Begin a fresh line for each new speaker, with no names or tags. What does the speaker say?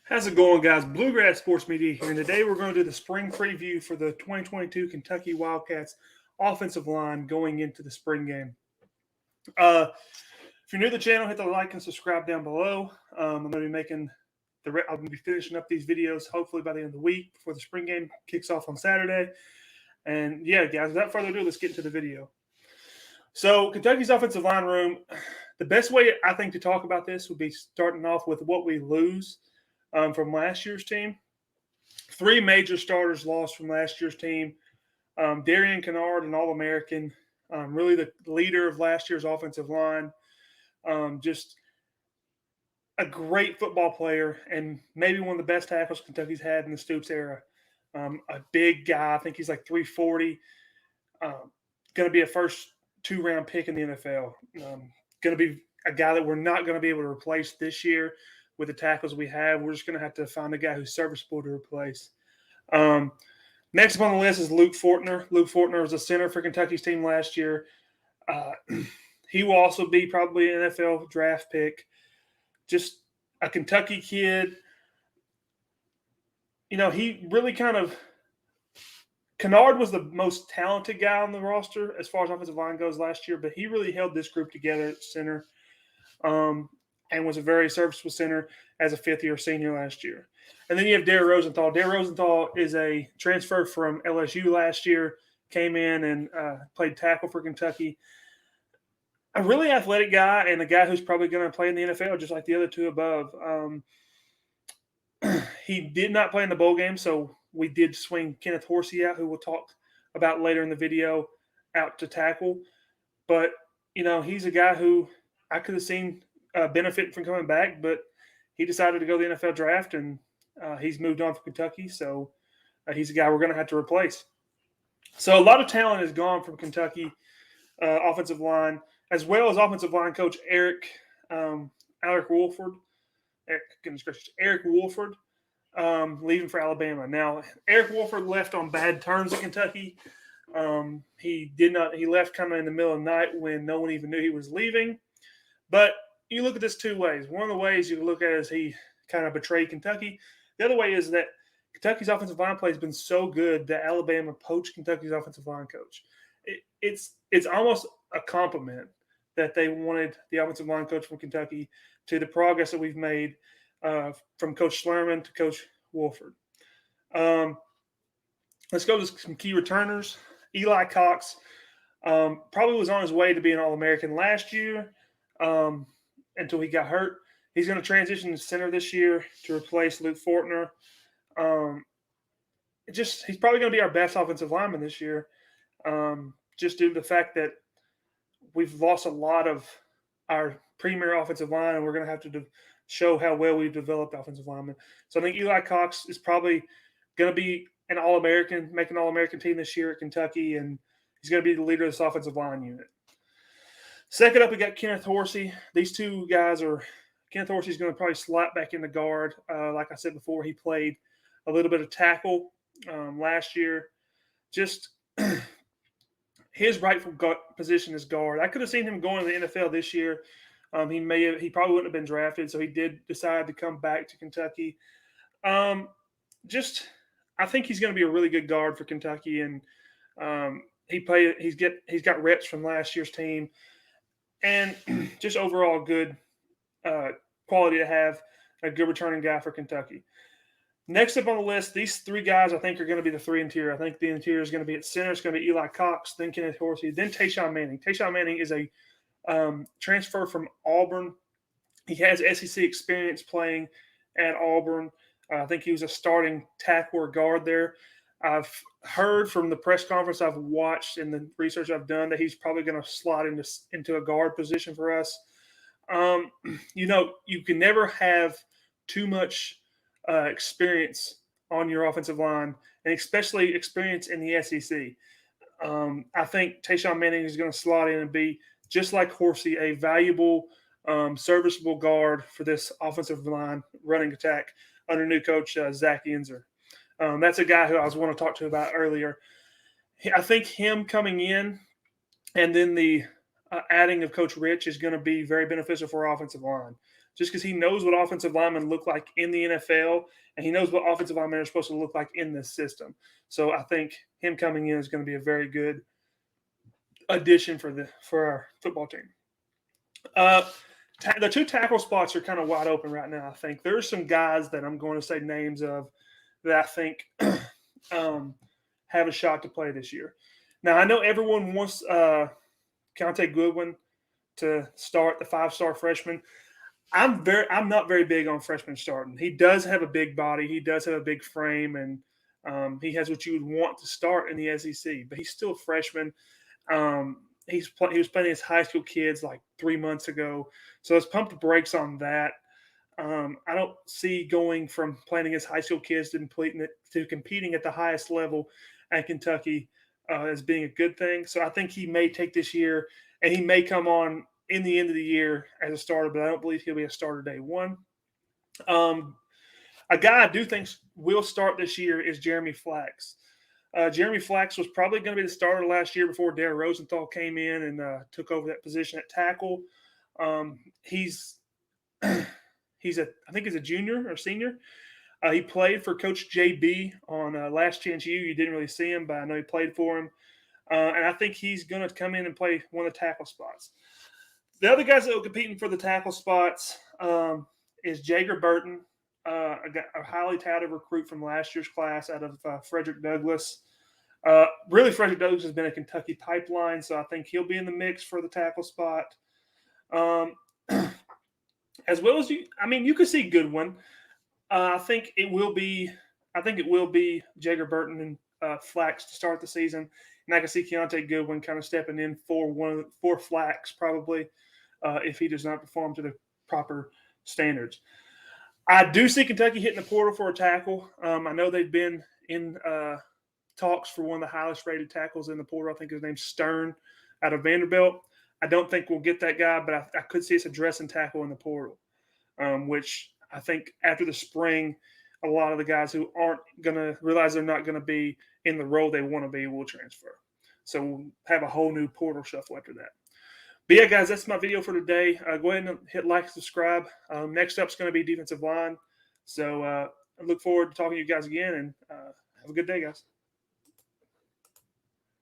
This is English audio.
How's it going, guys? Bluegrass Sports Media here, and today we're going to do the spring preview for the 2022 Kentucky Wildcats offensive line going into the spring game. If you're new to the channel, hit the like and subscribe down below. I'm going to be I'm going to be finishing up these videos hopefully by the end of the week before the spring game kicks off on Saturday. And yeah, guys, without further ado, let's get into the video. So Kentucky's offensive line room, the best way I think to talk about this would be starting off with what we lose from last year's team. Three major starters lost from last year's team. Darian Kennard, an All-American, really the leader of last year's offensive line. Just a great football player and maybe one of the best tackles Kentucky's had in the Stoops era. A big guy. I think he's like 340. Going to be a first two-round pick in the NFL. Going to be a guy that we're not going to be able to replace this year with the tackles we have. We're just going to have to find a guy who's serviceable to replace. Next up on the list is Luke Fortner. Luke Fortner was a center for Kentucky's team last year. He will also be probably an NFL draft pick. Just a Kentucky kid. He really Kennard was the most talented guy on the roster as far as offensive line goes last year, but he really held this group together at center. And was a very serviceable center as a fifth-year senior last year. And then you have Dare Rosenthal. Dare Rosenthal is a transfer from LSU last year, came in and played tackle for Kentucky. A really athletic guy and a guy who's probably going to play in the NFL just like the other two above. He did not play in the bowl game, so we did swing Kenneth Horsey out, who we'll talk about later in the video, out to tackle. But, he's a guy who I could have seen benefit from coming back, but he decided to go to the NFL draft, and he's moved on from Kentucky, so he's a guy we're going to have to replace. So a lot of talent has gone from Kentucky offensive line, as well as offensive line coach Eric Wolford. Eric Wolford leaving for Alabama. Now, Eric Wolford left on bad terms at Kentucky. He left kind of in the middle of the night when no one even knew he was leaving. But you look at this two ways. One of the ways you can look at it is he kind of betrayed Kentucky. The other way is that Kentucky's offensive line play has been so good that Alabama poached Kentucky's offensive line coach. It's almost a compliment that they wanted the offensive line coach from Kentucky to the progress that we've made from Coach Schlerman to Coach Wolford. Let's go to some key returners. Eli Cox probably was on his way to being an All-American last year. Until he got hurt. He's going to transition to center this year to replace Luke Fortner. He's probably going to be our best offensive lineman this year, just due to the fact that we've lost a lot of our premier offensive line, and we're going to have to show how well we've developed offensive linemen. So I think Eli Cox is probably going to be an All-American, make an All-American team this year at Kentucky, and he's going to be the leader of this offensive line unit. Second up, we got Kenneth Horsey. These two guys Kenneth Horsey is going to probably slot back in the guard. Like I said before, he played a little bit of tackle last year. Just his rightful position is guard. I could have seen him going to the NFL this year. He probably wouldn't have been drafted, so he did decide to come back to Kentucky. I think he's going to be a really good guard for Kentucky, and he's got reps from last year's team. And just overall good quality to have, a good returning guy for Kentucky. Next up on the list, these three guys I think are going to be the three interior. I think the interior is going to be at center. It's going to be Eli Cox, then Kenneth Horsey, then Tayshawn Manning. Tayshawn Manning is a transfer from Auburn. He has SEC experience playing at Auburn. I think he was a starting tackle or guard there. I've heard from the press conference I've watched and the research I've done that he's probably going to slot into a guard position for us. You can never have too much experience on your offensive line, and especially experience in the SEC. I think Tayshawn Manning is going to slot in and be, just like Horsey, a valuable, serviceable guard for this offensive line running attack under new coach Zach Yenser. That's a guy who I was want to talk to about earlier. I think him coming in and then the adding of Coach Rich is going to be very beneficial for our offensive line. just because he knows what offensive linemen look like in the NFL, and he knows what offensive linemen are supposed to look like in this system. So I think him coming in is going to be a very good addition for our football team. The two tackle spots are kind of wide open right now. I think there's some guys that I'm going to say names of that I think have a shot to play this year. Now I know everyone wants Keontae Goodwin to start, the 5-star freshman. I'm not very big on freshmen starting. He does have a big body, he does have a big frame, and he has what you would want to start in the SEC. But he's still a freshman. He was playing against high school kids like 3 months ago, so let's pump the brakes on that. I don't see going from playing against high school kids to competing at the highest level at Kentucky as being a good thing. So I think he may take this year, and he may come on in the end of the year as a starter, but I don't believe he'll be a starter day one. A guy I do think will start this year is Jeremy Flax. Jeremy Flax was probably going to be the starter last year before Dare Rosenthal came in and took over that position at tackle. He's I think he's a junior or senior. He played for Coach JB on Last Chance U. You didn't really see him, but I know he played for him. And I think he's going to come in and play one of the tackle spots. The other guys that are competing for the tackle spots is Jager Burton, a highly touted recruit from last year's class out of Frederick Douglass. Really, Frederick Douglass has been a Kentucky pipeline, so I think he'll be in the mix for the tackle spot. As well as you could see Goodwin. I think it will be Jager Burton and Flax to start the season, and I can see Keontae Goodwin kind of stepping in for Flax probably if he does not perform to the proper standards. I do see Kentucky hitting the portal for a tackle. I know they've been in talks for one of the highest rated tackles in the portal. I think his name's Stern out of Vanderbilt. I don't think we'll get that guy, but I could see us addressing tackle in the portal, which I think after the spring, a lot of the guys who aren't going to realize they're not going to be in the role they want to be will transfer. So we'll have a whole new portal shuffle after that. But yeah, guys, that's my video for today. Go ahead and hit like and subscribe. Next up is going to be defensive line. So I look forward to talking to you guys again, and have a good day, guys.